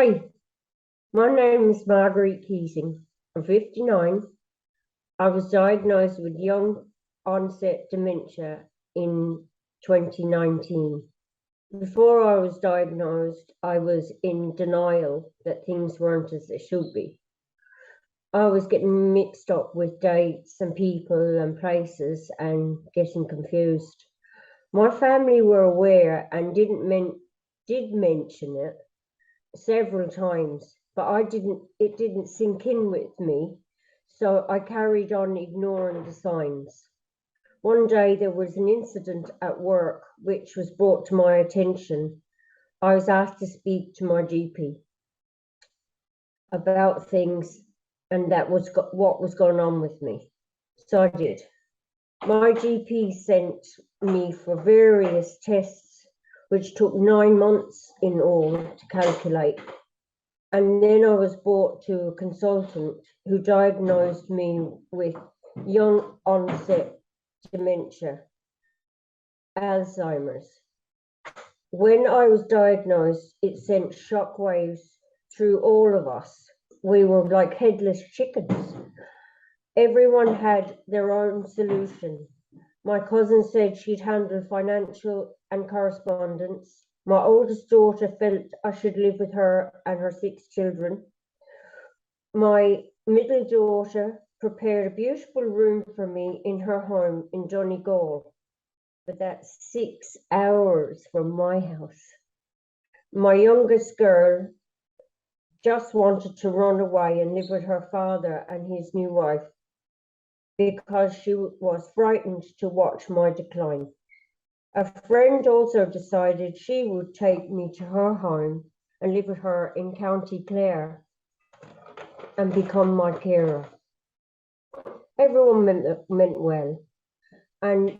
Hi, my name is Marguerite KEATING. I'm 59. I was diagnosed with young onset dementia in 2019. Before I was diagnosed, I was in denial that things weren't as they should be. I was getting mixed up with dates and people and places and getting confused. My family were aware and did mention it several times, but it didn't sink in with me, so I carried on ignoring the signs. One day there was an incident at work which was brought to my attention. I was asked to speak to my GP about things, and that was what was going on with me. So I did. My GP sent me for various tests, which took 9 months in all to calculate. And then I was brought to a consultant who diagnosed me with young onset dementia, Alzheimer's. When I was diagnosed, it sent shockwaves through all of us. We were like headless chickens. Everyone had their own solution. My cousin said she'd handle financial and correspondence. My oldest daughter felt I should live with her and her 6 children. My middle daughter prepared a beautiful room for me in her home in Donegal, but that's 6 hours from my house. My youngest girl just wanted to run away and live with her father and his new wife because she was frightened to watch my decline. A friend also decided she would take me to her home and live with her in County Clare and become my carer. Everyone meant well, and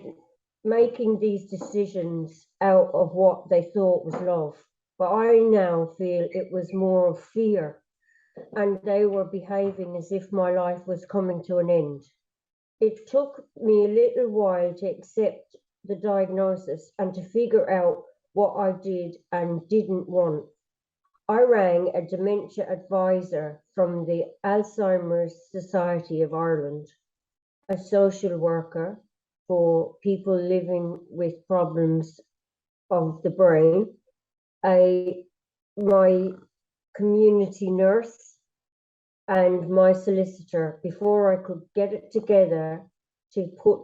making these decisions out of what they thought was love. But I now feel it was more of fear, and they were behaving as if my life was coming to an end. It took me a little while to accept the diagnosis and to figure out what I did and didn't want. I rang a dementia advisor from the Alzheimer's Society of Ireland, a social worker for people living with problems of the brain, my community nurse, and my solicitor before I could get it together to put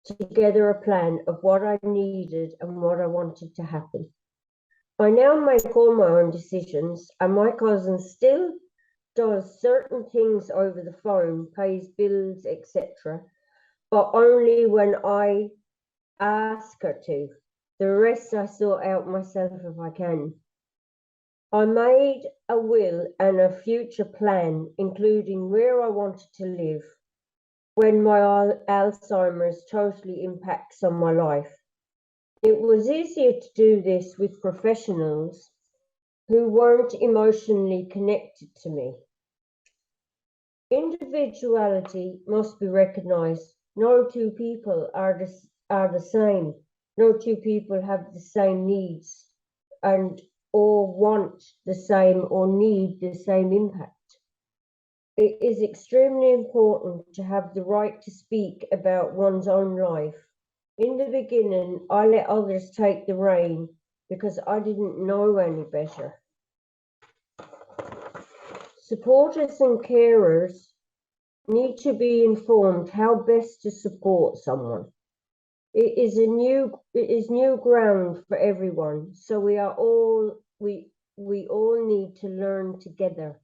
together a plan of what I needed and what I wanted to happen. I now make all my own decisions, and my cousin still does certain things over the phone, pays bills, etc., but only when I ask her to. The rest I sort out myself if I can. I made a will and a future plan, including where I wanted to live when my Alzheimer's totally impacts on my life. It was easier to do this with professionals who weren't emotionally connected to me. Individuality must be recognized. No two people are the same. No two people have the same needs and or want the same or need the same impact. It is extremely important to have the right to speak about one's own life. In the beginning, I let others take the rein because I didn't know any better. Supporters and carers need to be informed how best to support someone. It is new ground for everyone, so we all need to learn together.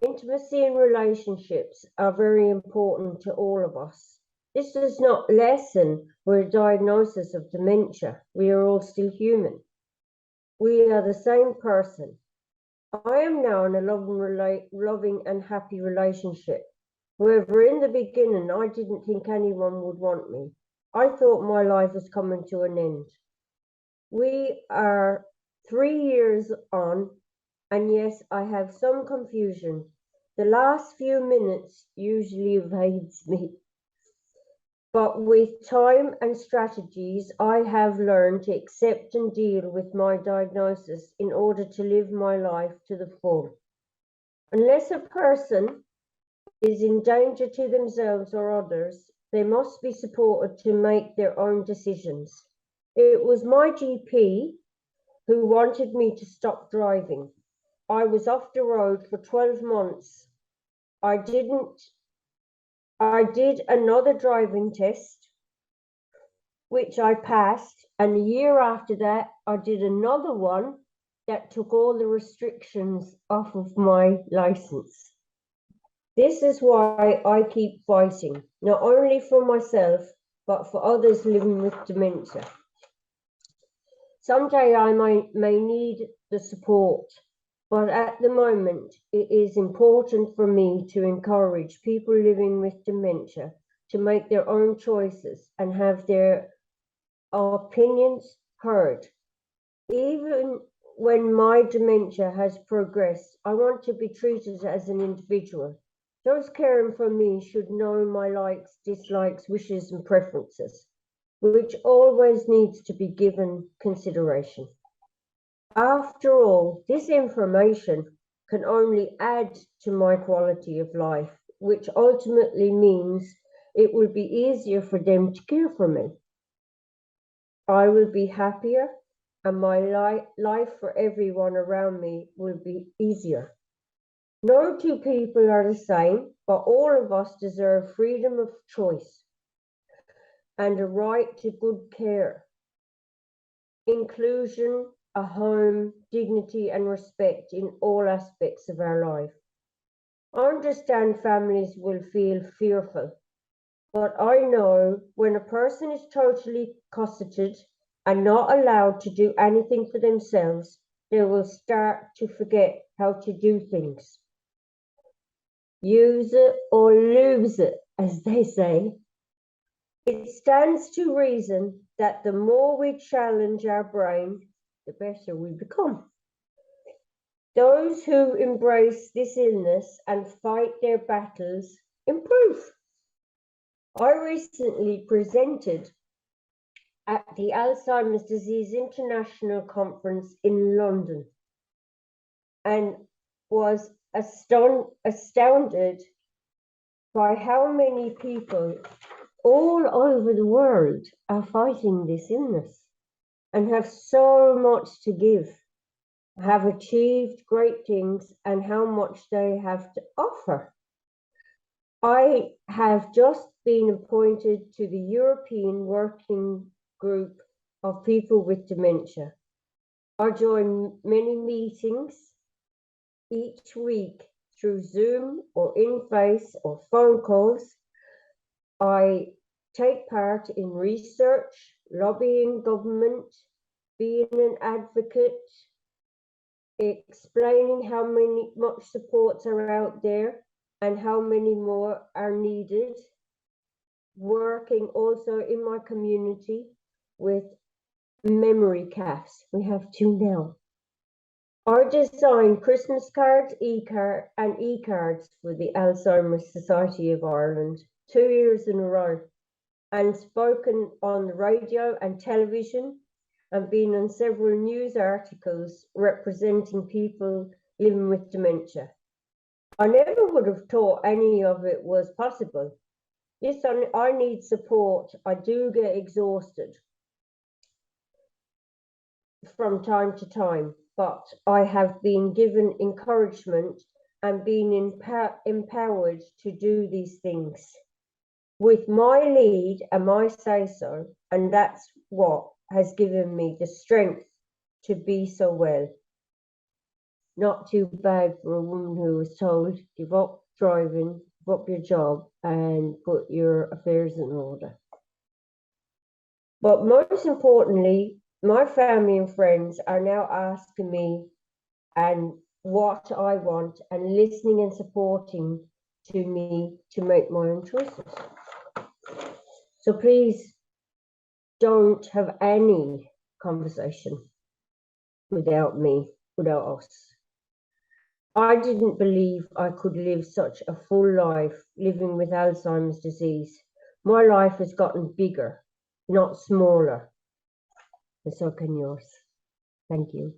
Intimacy and relationships are very important to all of us. This does not lessen with a diagnosis of dementia. We are all still human. We are the same person. I am now in a loving and happy relationship. However, in the beginning, I didn't think anyone would want me. I thought my life was coming to an end. We are 3 years on, and yes, I have some confusion. The last few minutes usually evades me. But with time and strategies, I have learned to accept and deal with my diagnosis in order to live my life to the full. Unless a person is in danger to themselves or others, they must be supported to make their own decisions. It was my GP who wanted me to stop driving. I was off the road for 12 months. I did another driving test, which I passed, and a year after that, I did another one that took all the restrictions off of my license. This is why I keep fighting, not only for myself, but for others living with dementia. Someday I may need the support, but at the moment, it is important for me to encourage people living with dementia to make their own choices and have their opinions heard. Even when my dementia has progressed, I want to be treated as an individual. Those caring for me should know my likes, dislikes, wishes, and preferences, which always needs to be given consideration. After all, this information can only add to my quality of life, which ultimately means it will be easier for them to care for me. I will be happier, and my life for everyone around me will be easier. No two people are the same, but all of us deserve freedom of choice and a right to good care, inclusion, a home, dignity, and respect in all aspects of our life. I understand families will feel fearful, but I know when a person is totally cosseted and not allowed to do anything for themselves, they will start to forget how to do things. Use it or lose it, as they say. It stands to reason that the more we challenge our brain, the better we become. Those who embrace this illness and fight their battles improve. I recently presented at the Alzheimer's Disease International Conference in London and was astounded by how many people all over the world are fighting this illness and have so much to give, have achieved great things, and how much they have to offer. I have just been appointed to the European Working Group of People with Dementia. I join many meetings each week through Zoom or in-face or phone calls. I take part in research, lobbying government, being an advocate, explaining how much supports are out there and how many more are needed, working also in my community with memory cafes. We have 2 now. I designed Christmas cards, e-cards for the Alzheimer's Society of Ireland 2 years in a row, and spoken on the radio and television and been on several news articles representing people living with dementia. I never would have thought any of it was possible. Yes, I need support. I do get exhausted from time to time, but I have been given encouragement and been empowered to do these things with my lead and my say-so, and that's what has given me the strength to be so well. Not too bad for a woman who was told, give up driving, give up your job, and put your affairs in order. But most importantly, my family and friends are now asking me and what I want and listening and supporting to me to make my own choices. So please don't have any conversation without me, without us. I didn't believe I could live such a full life living with Alzheimer's disease, My life has gotten bigger, not smaller. And so can yours. Thank you.